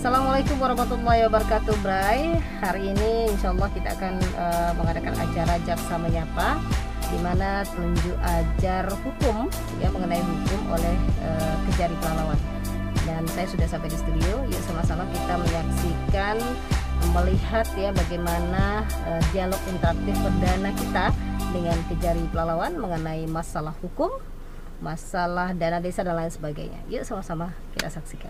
Assalamualaikum warahmatullahi wabarakatuh, Bray. Hari ini insya Allah kita akan mengadakan acara Jaksa Menyapa, di mana telunjuk ajar hukum ya mengenai hukum oleh Kejari Pelalawan. Dan saya sudah sampai di studio. Yuk sama-sama kita menyaksikan, melihat ya bagaimana dialog interaktif perdana kita dengan Kejari Pelalawan mengenai masalah hukum, masalah dana desa dan lain sebagainya. Yuk sama-sama kita saksikan.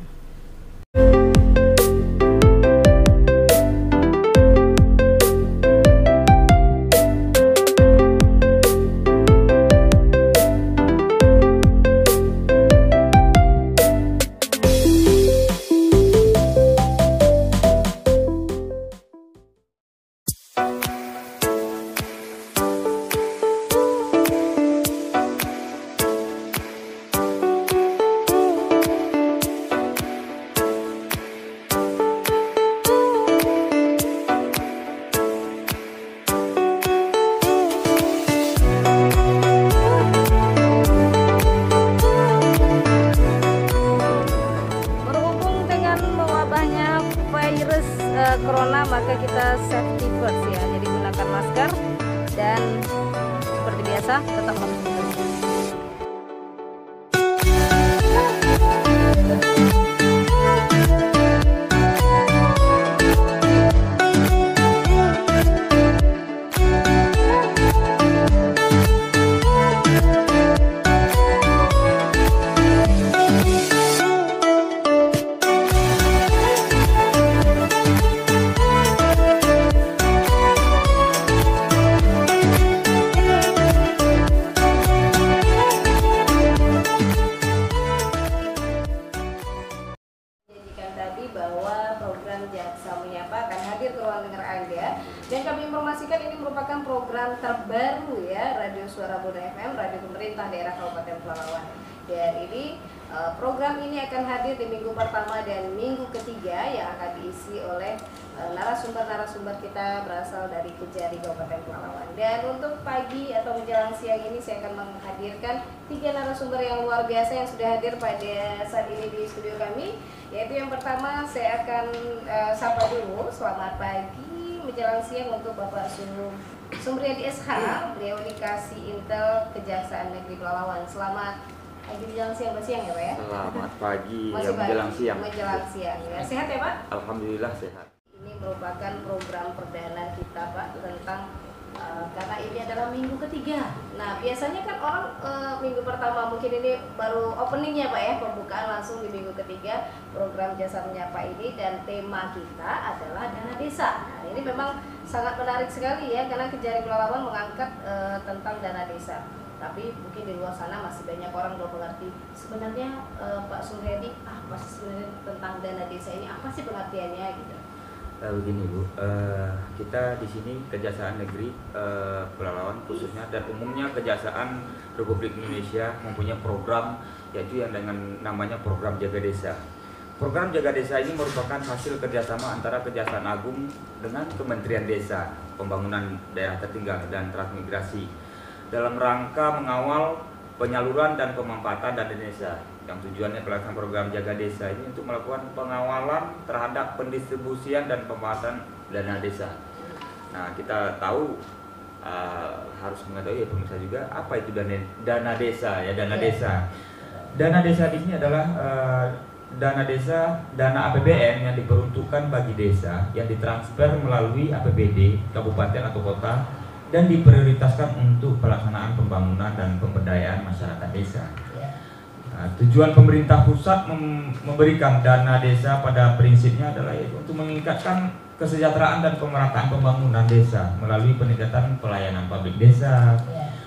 Corona, maka kita safety first ya, jadi gunakan masker dan seperti biasa tetap harus bekerja. Bahwa program Jaksa Menyapa akan hadir ke ruang dengar Anda, dan kami informasikan ini merupakan program terbaru ya Radio Suara Buana FM, radio pemerintah daerah Kabupaten Pelalawan. Dan ini program ini akan hadir di minggu pertama dan minggu ketiga yang akan diisi oleh narasumber-narasumber kita berasal dari Kejari Kabupaten Pelalawan. Dan untuk pagi atau menjelang siang ini saya akan menghadirkan 3 narasumber yang luar biasa yang sudah hadir pada saat ini di studio kami. Yaitu yang pertama saya akan sapa dulu, selamat pagi menjelang siang untuk Bapak Sumriyadi SH, beliau dikasih Intel Kejaksaan Negeri Pelalawan. Selamat pagi menjelang siang, siang ya Pak ya? Selamat pagi, masih ya, menjelang siang. Menjelang siang ya. Sehat ya Pak? Alhamdulillah sehat. Ini merupakan program perdana kita Pak tentang karena ini adalah minggu ketiga. Nah biasanya kan orang minggu pertama mungkin ini baru openingnya Pak ya, pembukaan langsung di minggu ketiga program Jaksa Menyapa ini, dan tema kita adalah dana desa. Nah ini memang sangat menarik sekali ya, karena Kejari Pelalawan mengangkat tentang dana desa. Tapi mungkin di luar sana masih banyak orang belum mengerti sebenarnya Pak Sumriyadi apa sih sebenarnya tentang dana desa ini, apa sih pengertiannya gitu. Begini Bu, kita di sini Kejaksaan Negeri Pelalawan khususnya dan umumnya Kejaksaan Republik Indonesia mempunyai program yaitu yang dengan namanya program Jaga Desa. Program Jaga Desa ini merupakan hasil kerjasama antara Kejaksaan Agung dengan Kementerian Desa, Pembangunan Daerah Tertinggal dan Transmigrasi dalam rangka mengawal penyaluran dan pemanfaatan dana desa. Yang tujuannya pelaksanaan program Jaga Desa ini untuk melakukan pengawalan terhadap pendistribusian dan pemanfaatan dana desa. Nah, kita tahu harus mengetahui ya pemirsa juga apa itu dana desa ya, dana desa. Dana desa di sini adalah dana desa, dana APBN yang diperuntukkan bagi desa yang ditransfer melalui APBD kabupaten atau kota dan diprioritaskan untuk pelaksanaan pembangunan dan pemberdayaan masyarakat desa. Nah, tujuan pemerintah pusat memberikan dana desa pada prinsipnya adalah yaitu untuk meningkatkan kesejahteraan dan pemerataan pembangunan desa melalui peningkatan pelayanan publik desa,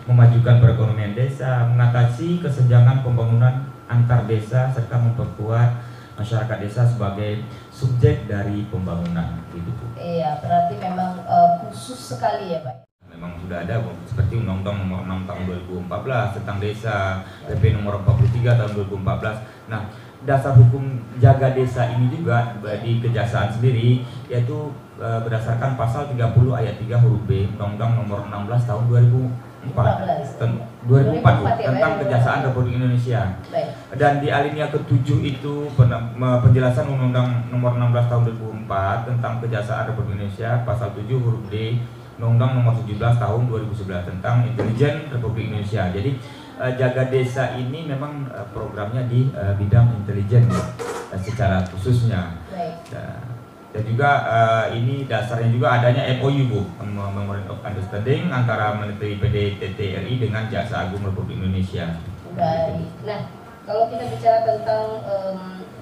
memajukan perekonomian desa, mengatasi kesenjangan pembangunan antar desa, serta memperkuat masyarakat desa sebagai subjek dari pembangunan. Gitu, Bu. Iya, berarti memang khusus sekali ya Pak. Memang sudah ada seperti Undang-Undang Nomor 6 Tahun 2014 tentang desa, PP Nomor 43 Tahun 2014. Nah, dasar hukum Jaga Desa ini juga di Kejaksaan sendiri yaitu berdasarkan pasal 30 ayat 3 huruf B Undang-Undang Nomor 16 Tahun 2004 tentang Kejaksaan Republik Indonesia. Baik. Dan di alinea ke-7 itu penjelasan Undang-Undang Nomor 16 Tahun 2004 tentang Kejaksaan Republik Indonesia, pasal 7 huruf D Undang-Undang Nomor 17 Tahun 2011 tentang Intelijen Republik Indonesia. Jadi Jaga Desa ini memang programnya di bidang intelijen secara khususnya. Dan juga ini dasarnya juga adanya MOU Bu, Memorandum of Understanding antara Menteri PDTT RI dengan Jaksa Agung Republik Indonesia. Baik. Nah, kalau kita bicara tentang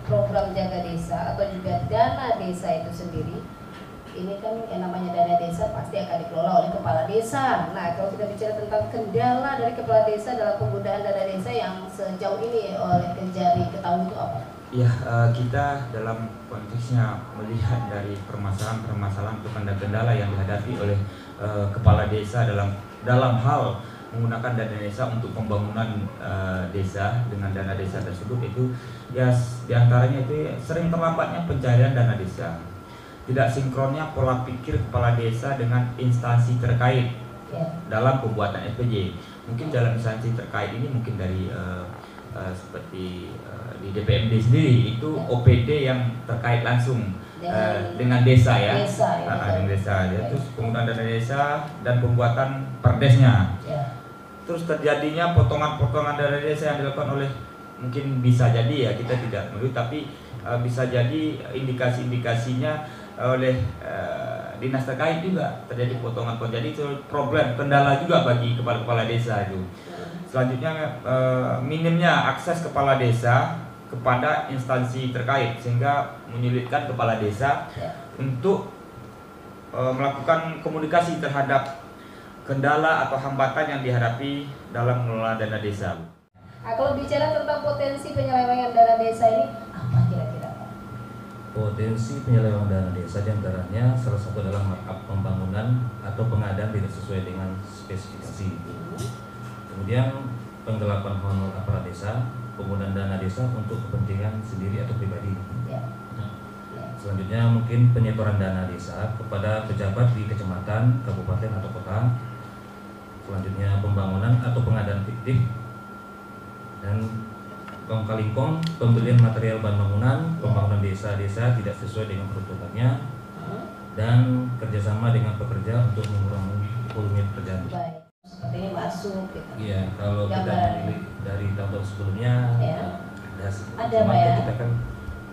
program Jaga Desa atau juga dana desa itu sendiri, ini kan yang namanya dana desa pasti akan dikelola oleh kepala desa. Nah, kalau kita bicara tentang kendala dari kepala desa dalam penggunaan dana desa yang sejauh ini oleh Kejari ketahui itu apa? Ya, kita dalam konteksnya melihat dari permasalahan-permasalahan atau kendala yang dihadapi oleh kepala desa dalam hal menggunakan dana desa untuk pembangunan desa dengan dana desa tersebut itu ya diantaranya itu sering terlambatnya pencairan dana desa, tidak sinkronnya pola pikir kepala desa dengan instansi terkait dalam pembuatan SPJ. Mungkin dalam instansi terkait ini mungkin dari seperti di DPMD sendiri itu OPD yang terkait langsung dengan desa ya, dengan desa ya. Terus penggunaan dana desa dan pembuatan perdesnya. Terus terjadinya potongan-potongan dana desa yang dilakukan oleh, mungkin bisa jadi ya kita tidak melihat, tapi bisa jadi indikasi-indikasinya oleh dinas terkait juga terjadi potongan-potongan. Jadi itu problem, kendala juga bagi kepala-kepala desa itu. Selanjutnya minimnya akses kepala desa kepada instansi terkait sehingga menyulitkan kepala desa untuk melakukan komunikasi terhadap kendala atau hambatan yang dihadapi dalam mengelola dana desa. Nah, kalau bicara tentang potensi penyelewengan dana desa ini, apa kira-kira Pak? Potensi penyelewengan dana desa diantaranya salah satu adalah markup pembangunan atau pengadaan tidak sesuai dengan spesifikasi. Kemudian penggelapan honor aparat desa, penggunaan dana desa untuk kepentingan sendiri atau pribadi. Selanjutnya mungkin penyetoran dana desa kepada pejabat di kecamatan, kabupaten atau kota. Selanjutnya pembangunan atau pengadaan fiktif, dan kong kali kong pembelian material bahan bangunan, pembangunan desa-desa tidak sesuai dengan peruntukannya, dan kerjasama dengan pekerja untuk mengurangi volume pekerjaan. Baik, seperti ini masuk gitu. Iya, kalau kita melihat dari tahun-tahun sebelumnya ada Pak ya? Kita kan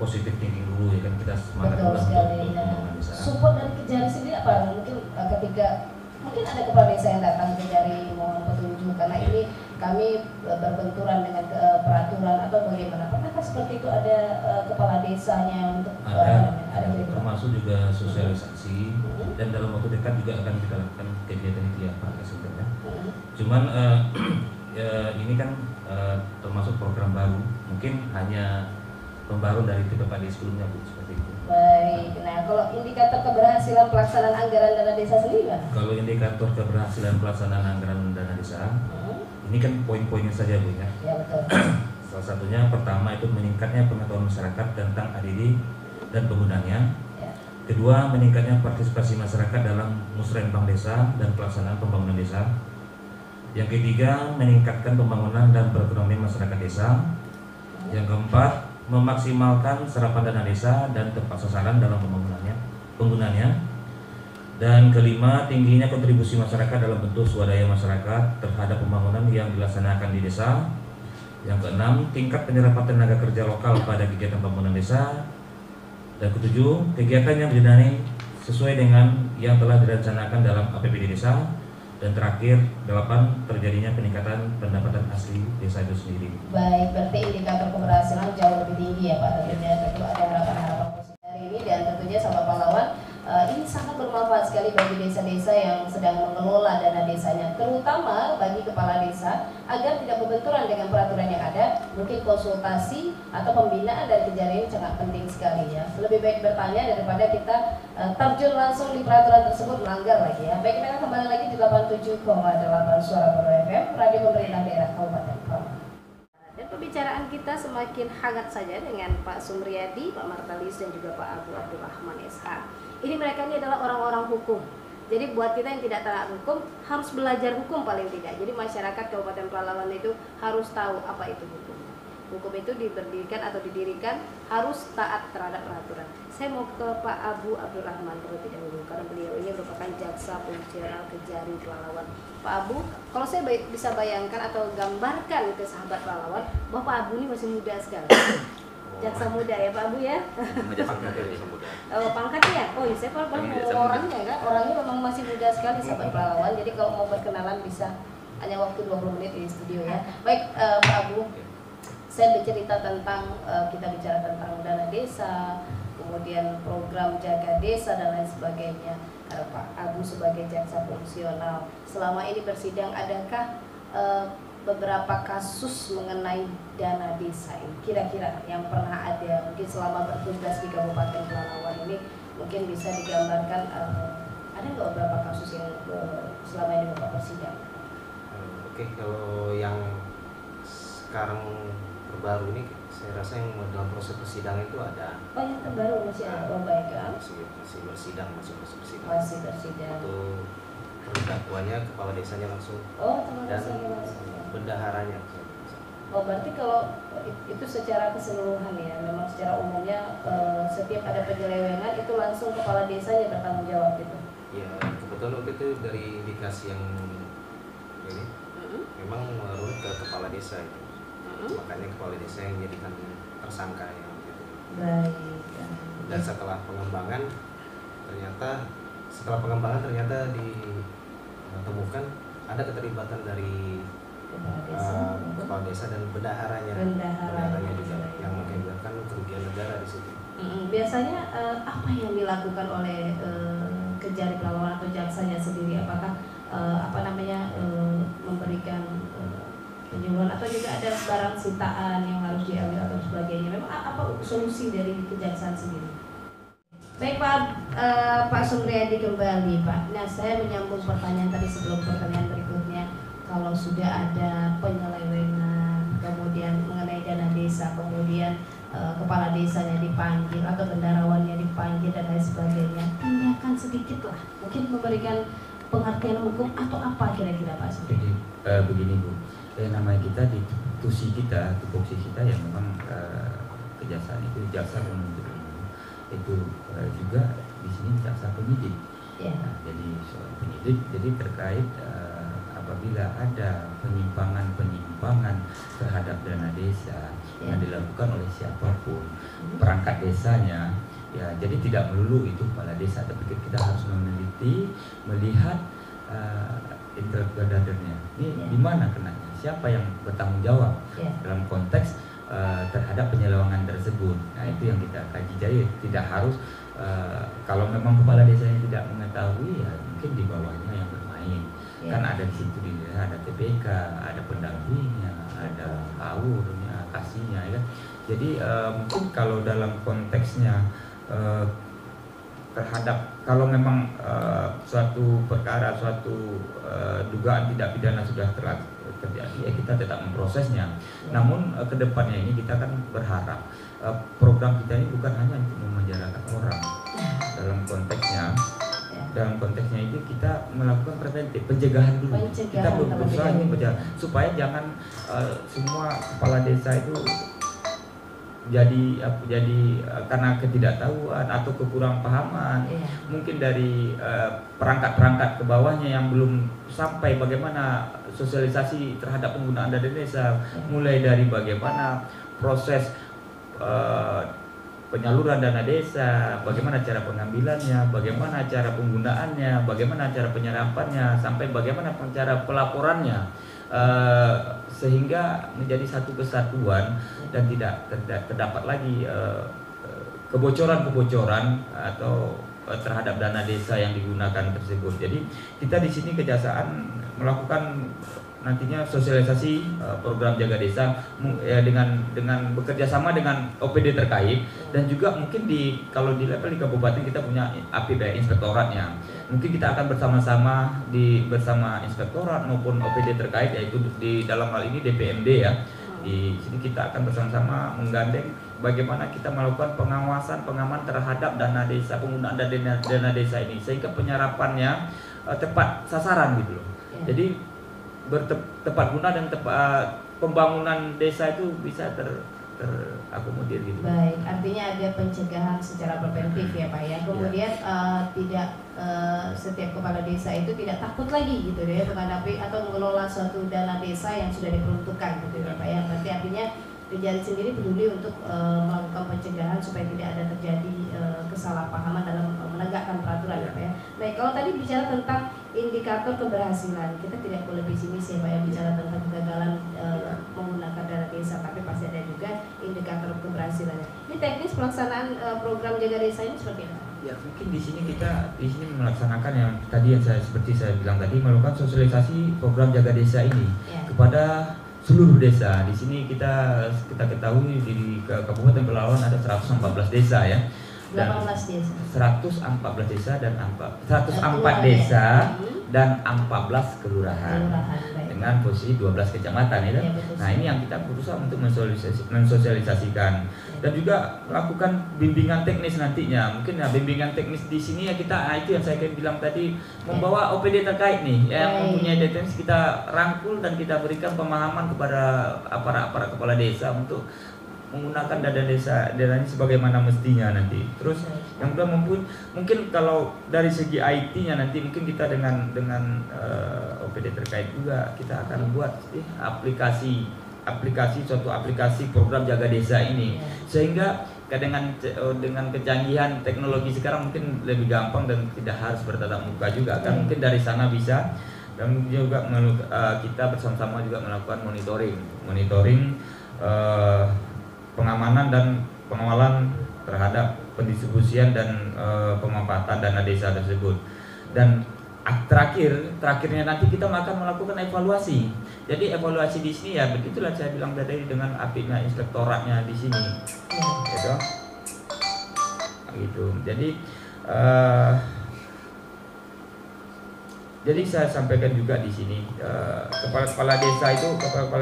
positif thinking dulu ya kan, kita semangat dulu untuk pembangunan desa. Support dari Kejari sendiri apa? Mungkin ketika mungkin ada kepala desa yang datang ke Kejari mohon petunjuk karena ini kami berbenturan dengan peraturan atau bagaimana? Pernahkah seperti itu ada kepala desanya untuk ada termasuk juga sosialisasi dan dalam waktu dekat juga akan kita lakukan kegiatan itu ya Pak sebenarnya. Cuman ini kan termasuk program baru, mungkin hanya pembaru dari TPPD sebelumnya Bu, seperti itu. Baik, nah kalau indikator keberhasilan pelaksanaan anggaran dana desa sendiri kan? Kalau indikator keberhasilan pelaksanaan anggaran dana desa, ini kan poin-poinnya saja Bu ya. Ya betul. Salah satunya pertama itu meningkatnya pengetahuan masyarakat tentang ADD dan penggunanya. Kedua, meningkatnya partisipasi masyarakat dalam musrenbang desa dan pelaksanaan pembangunan desa. Yang ketiga, meningkatkan pembangunan dan perekonomian masyarakat desa. Yang keempat, memaksimalkan serapan dana desa dan tepat sasaran dalam penggunaannya. Dan kelima, tingginya kontribusi masyarakat dalam bentuk swadaya masyarakat terhadap pembangunan yang dilaksanakan di desa. Yang keenam, tingkat penyerapan tenaga kerja lokal pada kegiatan pembangunan desa. Dan ketujuh, kegiatan yang didanai sesuai dengan yang telah direncanakan dalam APBD desa. Dan terakhir, 8, terjadinya peningkatan pendapatan asli desa itu sendiri. Baik, berarti indikator keberhasilan jauh lebih tinggi ya Pak. Tentunya tentu ada harapan-harapan positif dari ini dan tentunya sahabat pahlawan ini sangat bermanfaat sekali bagi desa-desa yang sedang mengelola dana desanya, terutama bagi kepala desa agar tidak berbenturan dengan peraturan yang ada. Mungkin konsultasi atau pembinaan dari Kejari ini sangat penting sekali ya. Lebih baik bertanya daripada kita terjun langsung di peraturan tersebut melanggar lagi ya. Baik, kita kembali lagi di 87,8 Suara Baru FM, Radio Pemerintah Daerah Kabupaten Palawan. Dan pembicaraan kita semakin hangat saja dengan Pak Sumriyadi, Pak Martalis, dan juga Pak Abu Abdurrahman SH. Ini mereka ini adalah orang-orang hukum. Jadi buat kita yang tidak taat hukum harus belajar hukum paling tidak. Jadi masyarakat Kabupaten Pelalawan itu harus tahu apa itu hukum. Hukum itu diberdirikan atau didirikan harus taat terhadap peraturan. Saya mau ke Pak Abu Abdurrahman terlebih dahulu karena beliau ini merupakan jaksa fungsional Kejari Pelalawan. Pak Abu, kalau saya bisa bayangkan atau gambarkan ke sahabat pelalawan bahwa Pak Abu ini masih muda sekali. Jaksa muda ya Pak Abu ya? Oh, pangkatnya? Oh iya, saya kalau orangnya kan, orangnya memang masih muda sekali sahabat pelalawan. Jadi kalau mau berkenalan bisa hanya waktu 20 menit di studio ya. Baik Pak Abu, saya bercerita tentang kita bicara tentang dana desa, kemudian program jaga desa dan lain sebagainya. Karena Pak Abu sebagai jaksa fungsional selama ini bersidang, adakah beberapa kasus mengenai dana desa ini kira-kira yang pernah ada mungkin selama bertugas di Kabupaten Pelalawan ini, mungkin bisa digambarkan ada nggak beberapa kasus yang selama ini Bapak bersidang? Oke, kalau yang sekarang terbaru ini saya rasa yang dalam proses persidangan itu ada. Oh yang terbaru masih ada, oh baik kan? Masih bersidang, masih proses persidangan. Masih bersidang. Untuk terdakwaannya kepala desanya langsung. Oh kepala dan desanya langsung. Bendaharanya. Oh berarti kalau itu secara keseluruhan ya, memang secara umumnya setiap ada penyelewengan itu langsung kepala desanya bertanggung jawab gitu. Ya kebetulan waktu itu dari indikasi yang ini memang menurut ke kepala desa itu. Makanya kepala desa yang jadikan tersangka ya gitu. Baik. Dan setelah pengembangan ternyata ditemukan ada keterlibatan dari kepala desa dan bendaharanya juga yang mengakibatkan kerugian negara di situ. Biasanya apa yang dilakukan oleh Kejari Pelalawan atau jaksanya sendiri? Apakah memberikan penyuluhan atau juga ada barang sitaan yang harus diambil atau sebagainya? Memang apa solusi dari kejaksaan sendiri? Baik Pak Sumriyadi kembali Pak. Nah saya menyambung pertanyaan tadi sebelum pertanyaan berikutnya. Kalau sudah ada penyelewengan, kemudian mengenai dana desa, kemudian kepala desanya dipanggil atau bendaharawannya dipanggil dan lain sebagainya, tindakan sedikit lah, mungkin memberikan pengertian hukum atau apa kira-kira Pak Sumriyadi? Begini Bu. Namanya kita di tupoksi kita yang memang kejaksaan itu jaksa penuntut umum itu juga di sini jaksa penyidik. Yeah. Nah, jadi soal penyidik jadi terkait apabila ada penyimpangan terhadap dana desa yang dilakukan oleh siapapun perangkat desanya, ya jadi tidak melulu itu kepala desa, tapi kita harus meneliti, melihat interpreternya ini di mana kenanya, siapa yang bertanggung jawab dalam konteks terhadap penyelewengan tersebut. Nah itu yang kita kaji. Jadi tidak harus kalau memang kepala desa yang tidak mengetahui, ya mungkin di bawahnya yang bermain. Kan ada di situ ada TPK, ada pendampingnya, ada awurnya, kasihnya, ya. Jadi mungkin kalau dalam konteksnya terhadap kalau memang suatu perkara, suatu dugaan tidak pidana sudah terjadi, ya kita tetap memprosesnya. Namun kedepannya ini kita kan berharap program kita ini bukan hanya untuk memenjarakan orang. Dalam konteksnya itu kita melakukan preventif, pencegahan dulu. Kita berusaha ini supaya jangan semua kepala desa itu jadi karena ketidaktahuan atau kekurang pahaman, mungkin dari perangkat-perangkat ke bawahnya yang belum sampai bagaimana sosialisasi terhadap penggunaan dana desa, mulai dari bagaimana proses penyaluran dana desa, bagaimana cara pengambilannya, bagaimana cara penggunaannya, bagaimana cara penyerapannya, sampai bagaimana cara pelaporannya, sehingga menjadi satu kesatuan dan tidak terdapat lagi kebocoran-kebocoran atau terhadap dana desa yang digunakan tersebut. Jadi kita di sini kejaksaan melakukan nantinya sosialisasi program jaga desa dengan bekerja sama dengan OPD terkait, dan juga mungkin kalau di level di kabupaten kita punya APB inspektoratnya. Mungkin kita akan bersama-sama bersama inspektorat maupun OPD terkait, yaitu di dalam hal ini DPMD ya. Di sini kita akan bersama-sama menggandeng bagaimana kita melakukan pengaman terhadap dana desa, penggunaan dana desa ini, sehingga penyerapannya tepat sasaran gitu loh. Jadi tepat guna dan tepat pembangunan desa itu bisa terakomodir gitu. Baik, artinya ada pencegahan secara preventif ya Pak ya. Kemudian tidak setiap kepala desa itu tidak takut lagi gitu ya menghadapi atau mengelola suatu dana desa yang sudah diperuntukkan gitu ya Pak ya. Berarti artinya Kejari sendiri peduli untuk melakukan pencegahan supaya tidak ada terjadi kesalahpahaman dalam menegakkan peraturan ya Pak ya. Baik, kalau tadi bicara tentang indikator keberhasilan, kita tidak boleh pesimis ya Pak ya bicara tentang kegagalan menggunakan dana desa, tapi pasti ada juga indikator keberhasilannya. Ini teknis pelaksanaan program jaga desa ini seperti apa? Ya mungkin di sini kita melaksanakan yang tadi seperti saya bilang tadi, melakukan sosialisasi program jaga desa ini kepada seluruh desa. Di sini kita ketahui di Kabupaten Pelalawan ada 114 desa ya. 18 desa. 114 desa dan 104 desa dan 14 kelurahan. Dengan posisi 12 kecamatan ya. Nah, ini yang kita berusaha untuk mensosialisasikan dan juga melakukan bimbingan teknis nantinya. Mungkin bimbingan teknis di sini ya kita itu yang saya bilang tadi, membawa OPD terkait nih yang mempunyai teknis kita rangkul dan kita berikan pemahaman kepada aparat kepala desa untuk menggunakan dana desa ini sebagaimana mestinya nanti. Terus yang kedua mungkin kalau dari segi IT-nya nanti mungkin kita dengan OPD terkait juga kita akan buat aplikasi program jaga desa ini, sehingga dengan kecanggihan teknologi sekarang mungkin lebih gampang dan tidak harus bertatap muka juga kan, mungkin dari sana bisa. Dan juga kita bersama-sama juga melakukan monitoring pengamanan dan pengawalan terhadap pendistribusian dan pemanfaatan dana desa tersebut. Dan terakhirnya nanti kita akan melakukan evaluasi. Jadi evaluasi di sini ya begitulah saya bilang tadi dengan apiknya inspektoratnya di sini. Gitu. Jadi saya sampaikan juga di sini kepala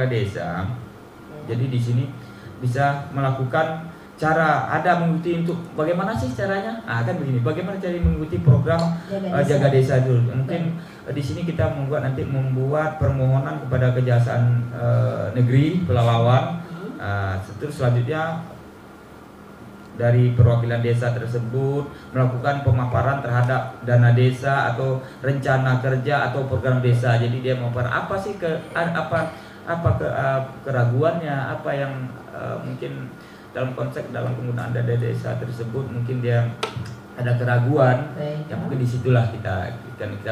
desa. Jadi di sini bisa melakukan ada mengikuti untuk bagaimana sih caranya? Kan begini, bagaimana cara mengikuti program jaga desa itu? Mungkin di sini kita membuat permohonan kepada Kejaksaan Negeri Pelalawan. Terus selanjutnya dari perwakilan desa tersebut melakukan pemaparan terhadap dana desa atau rencana kerja atau program desa. Jadi dia memaparan apa sih keraguannya, apa yang mungkin dalam penggunaan dana desa tersebut mungkin dia ada keraguan. Yang mungkin disitulah kita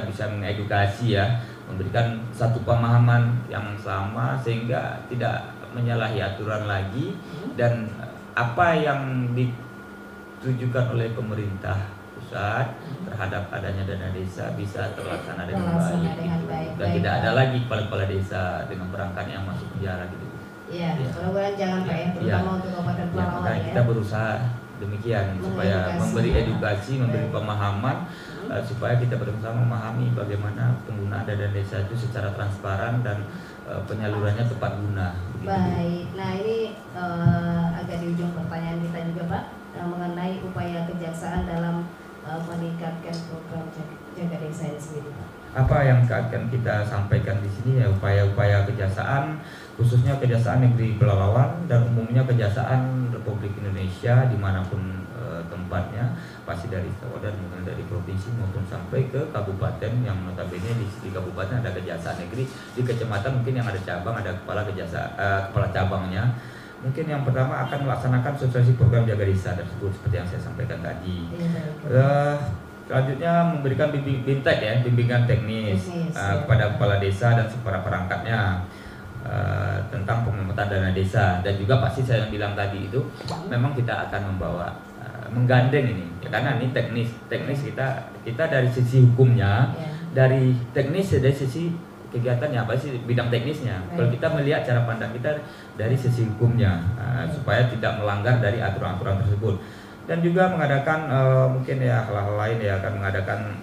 bisa mengedukasi ya, memberikan satu pemahaman yang sama sehingga tidak menyalahi aturan lagi, dan apa yang ditujukan oleh pemerintah pusat terhadap adanya dana desa bisa terlaksana dengan baik, dan tidak ada lagi kepala desa dengan perangkat yang masuk penjara gitu. Iya, mudah-mudahan jangan Pak ya, terutama untuk Kabupaten Pelalawan ya. Kita berusaha demikian supaya memberi edukasi, memberi pemahaman supaya kita bersama memahami bagaimana penggunaan dana desa itu secara transparan dan penyalurannya tepat guna. Baik, nah ini agak di ujung pertanyaan kita juga Pak, mengenai upaya kejaksaan dalam meningkatkan program jaga desa ini sendiri Pak. Apa yang akan kita sampaikan di sini ya, upaya-upaya kejaksaan, khususnya Kejaksaan Negeri Pelalawan dan umumnya Kejaksaan Republik Indonesia dimanapun tempatnya, pasti dari dari provinsi maupun sampai ke kabupaten, yang notabene di kabupaten ada Kejaksaan Negeri, di kecamatan mungkin yang ada cabang ada kepala cabangnya. Mungkin yang pertama akan melaksanakan sosialisasi program jaga desa tersebut seperti yang saya sampaikan tadi. Selanjutnya memberikan bimbingan teknis kepada kepala desa dan para perangkatnya tentang pemetaan dana desa, dan juga pasti saya bilang tadi itu memang kita akan menggandeng ini ya, karena ini teknis kita dari sisi hukumnya, dari teknis dari sisi kegiatannya apa sih bidang teknisnya. Kalau kita melihat cara pandang kita dari sisi hukumnya supaya tidak melanggar dari aturan-aturan tersebut. Dan juga mengadakan mungkin ya hal-hal lain ya, akan mengadakan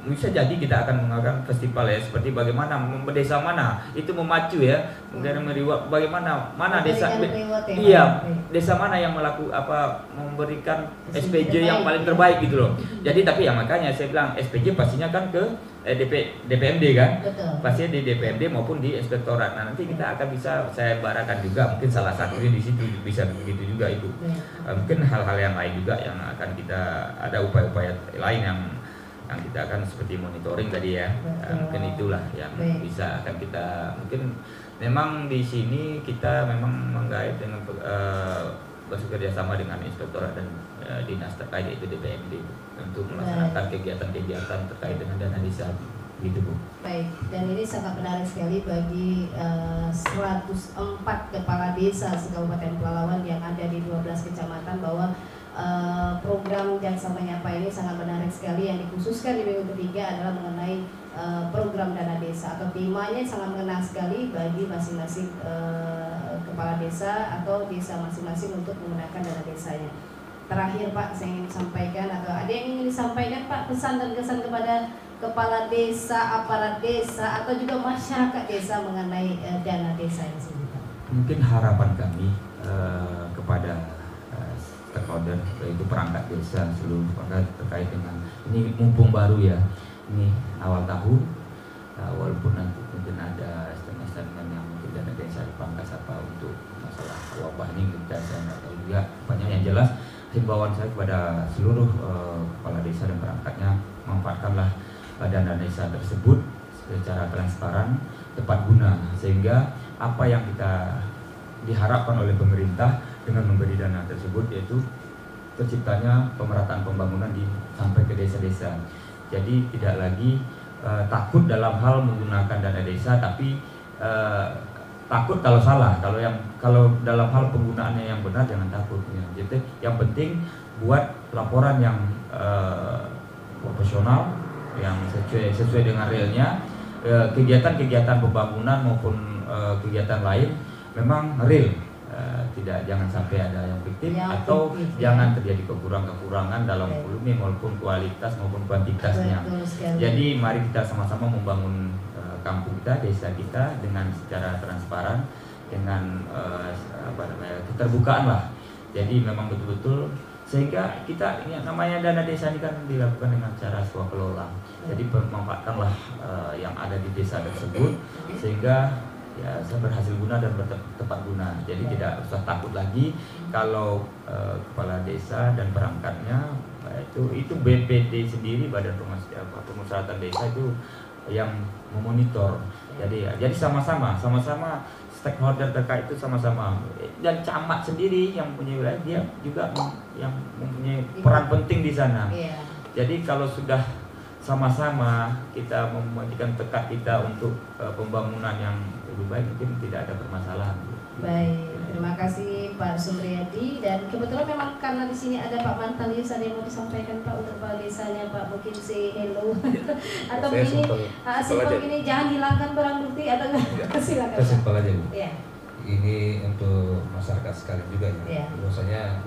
bisa jadi kita akan mengadakan festival ya, seperti bagaimana desa mana itu memacu ya, kemudian bagaimana desa desa mana yang memberikan SPJ yang paling terbaik gitu loh. Jadi tapi ya makanya saya bilang SPJ pastinya kan ke DPMD kan. Betul. Pastinya di DPMD maupun di inspektorat. Nah, nanti kita akan bisa saya barakan juga mungkin salah satunya di situ bisa begitu juga itu. Mungkin hal-hal yang lain juga yang akan kita ada upaya-upaya lain yang kita akan seperti monitoring tadi ya. Mungkin itulah yang bisa akan kita mungkin memang di sini kita memang menggait dengan bekerja sama dengan inspektorat dan dinas terkait yaitu DPMD untuk melaksanakan kegiatan-kegiatan terkait dengan dana desa gitu Bu. Baik, dan ini sangat menarik sekali bagi 104 kepala desa se-Kabupaten Pelalawan yang ada di 12 kecamatan bahwa program Jaksa Menyapa ini sangat menarik sekali. Yang dikhususkan di minggu ketiga adalah mengenai program dana desa atau temanya sangat mengena sekali bagi masing-masing kepala desa atau desa masing-masing untuk menggunakan dana desanya. Terakhir Pak, saya ingin sampaikan atau ada yang ingin disampaikan Pak, pesan dan kesan kepada kepala desa, aparat desa atau juga masyarakat desa mengenai dana desa ini sendiri Pak? Mungkin harapan kami kepada stakeholder yaitu perangkat desa seluruh perangkat terkait dengan ini mumpung baru ya, ini awal tahun, walaupun nanti mungkin ada statement yang mungkin dana desa dipangkas apa untuk masalah wabah ini kita saya nggak tahu juga banyak. Yang jelas himbauan saya kepada seluruh kepala desa dan perangkatnya, manfaatkanlah dana desa tersebut secara transparan, tepat guna, sehingga apa yang kita diharapkan oleh pemerintah dengan memberi dana tersebut yaitu terciptanya pemerataan pembangunan sampai ke desa-desa. Jadi tidak lagi takut dalam hal menggunakan dana desa, tapi takut kalau salah. Kalau dalam hal penggunaannya yang benar jangan takut. Ya. Jadi yang penting buat laporan yang profesional, yang sesuai dengan realnya. Kegiatan-kegiatan pembangunan maupun kegiatan lain memang real. Jangan sampai ada yang fiktif atau jangan terjadi kekurangan dalam volume maupun kualitas maupun kuantitasnya. Jadi mari kita sama-sama membangun kampung kita, desa kita dengan secara transparan, dengan keterbukaan lah. Jadi memang betul-betul sehingga kita namanya dana desa ini kan dilakukan dengan cara swakelola. Jadi memanfaatkanlah yang ada di desa tersebut sehingga ya saya berhasil guna dan tepat guna. Jadi tidak usah takut lagi kalau kepala desa dan perangkatnya itu BPD sendiri, Badan Pemusyawaratan Desa itu yang memonitor. Jadi sama-sama stakeholder terkait itu sama-sama, dan camat sendiri yang punya wilayah dia juga yang mempunyai peran penting di sana. Jadi kalau sudah sama-sama kita memajukan tekad kita untuk pembangunan yang lebih baik, mungkin tidak ada permasalahan. Baik, terima kasih Pak Supriyadi, dan kebetulan memang karena di sini ada Pak Mantalius, ada yang mau disampaikan Pak untuk kepala desanya Pak, mungkin say hello atau begini, simpel begini, jangan hilangkan barang bukti atau silakan. Simpel aja Bu. Ya. Ini untuk masyarakat sekali juga ya. Bahwasanya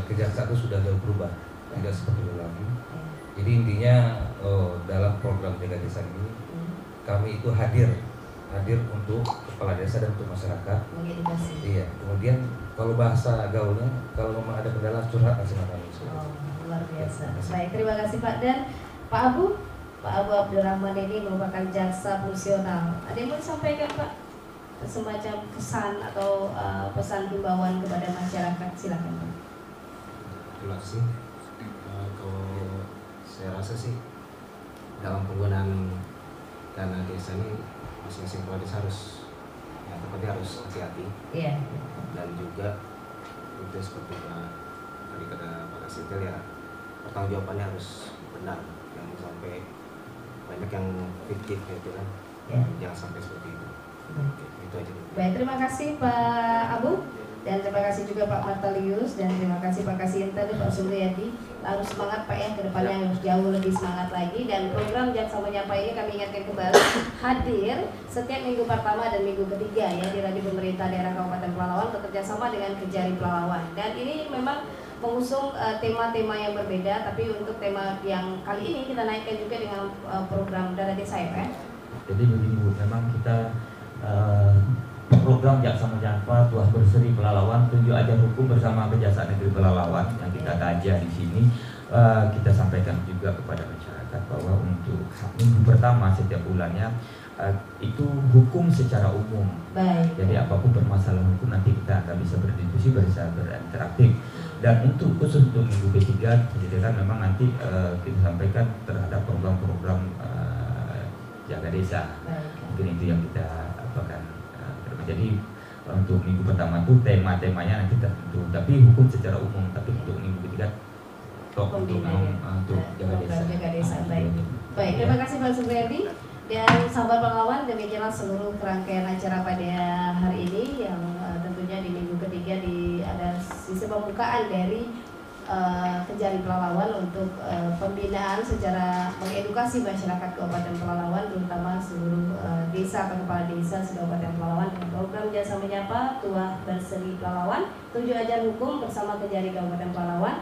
kejaksaan itu sudah jauh berubah, tidak seperti dulu lagi. Jadi intinya dalam program Jaga Desa ini kami itu hadir untuk kepala desa dan untuk masyarakat. Iya. Kemudian kalau bahasa gaulnya, kalau memang ada kendala curhat sama kami. Luar biasa. Baik, terima kasih Pak. Dan Pak Abu Abdurrahman ini merupakan jaksa fungsional. Ada yang mau disampaikan Pak? Semacam pesan atau pesan himbauan kepada masyarakat, silakan Pak. Terima kasih. Kalau saya rasa sih dalam penggunaan dana desa ini masing-masing kepala desa harus hati-hati. Iya. Dan juga itu seperti tadi kata Pak Kasipil ya, pertanggungjawabannya harus benar, jangan sampai banyak yang fiktif gitu kan. Jangan sampai seperti itu. Itu aja. Baik, terima kasih Pak Abu, dan terima kasih juga Pak Mantalius, dan terima kasih Pak Kasinta dan Pak Supriyadi. Harus semangat Pak ya, kedepannya harus jauh lebih semangat lagi. Dan program Jaksa Menyapa ini kami ingatkan kembali hadir setiap minggu pertama dan minggu ketiga ya di Radio Pemerintah Daerah Kabupaten Pelalawan bekerja sama dengan Kejari Pelalawan. Dan ini memang mengusung tema-tema yang berbeda, tapi untuk tema yang kali ini kita naikkan juga dengan program Dana Desa ya. Jadi begini Bu, memang kita program Jaksa Menjangfa Tuah Berseri Pelalawan 7 Ajar Hukum bersama Kejaksaan Negeri Pelalawan yang kita kaji di sini, kita sampaikan juga kepada masyarakat bahwa untuk minggu pertama setiap bulannya itu hukum secara umum. Baik. Jadi apapun permasalahan hukum nanti kita akan bisa berdiskusi, bisa berinteraktif. Dan untuk khusus untuk minggu ketiga, jadi kan memang nanti kita sampaikan terhadap program-program jaga desa. Mungkin itu yang kita apakan. Jadi untuk minggu pertama itu tema-temanya nanti tertentu, tapi hukum secara umum. Tapi untuk minggu ketiga untuk jaga desa. Baik, terima kasih Pak Supriyadi dan sahabat Pelalawan. Demikianlah seluruh rangkaian acara pada hari ini yang tentunya di minggu ketiga ada sisi pembukaan dari Kejari Pelalawan untuk pembinaan secara mengedukasi masyarakat Kabupaten Pelalawan, terutama seluruh desa atau kepala desa Kabupaten Pelalawan dengan program Jasa Menyapa Tuah Berseri Pelalawan 7 Ajar Hukum bersama Kejari Kabupaten Pelalawan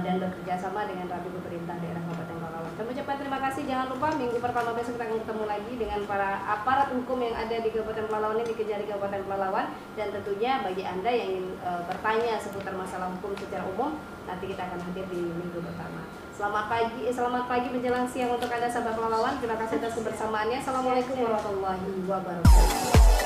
dan bekerja sama dengan Radio Pemerintah Daerah Kabupaten Pelalawan. Kami ucapkan terima kasih. Jangan lupa minggu pertama besok kita akan ketemu lagi dengan para aparat hukum yang ada di Kabupaten Pelalawan ini, di Kejari Kabupaten Pelalawan, dan tentunya bagi Anda yang ingin bertanya seputar masalah hukum secara umum, nanti kita akan hadir di minggu pertama. Selamat pagi menjelang siang untuk Anda sahabat Pelalawan. Terima kasih atas kebersamaannya. Assalamualaikum warahmatullahi wabarakatuh.